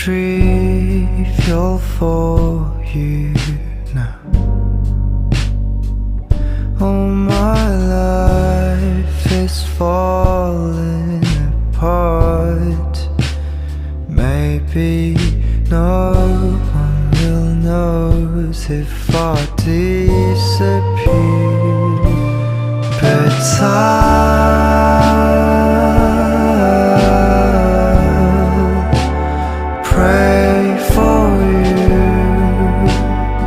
trivial for you now. Oh, my life is falling apart. Maybe no one will notice if I disappear, but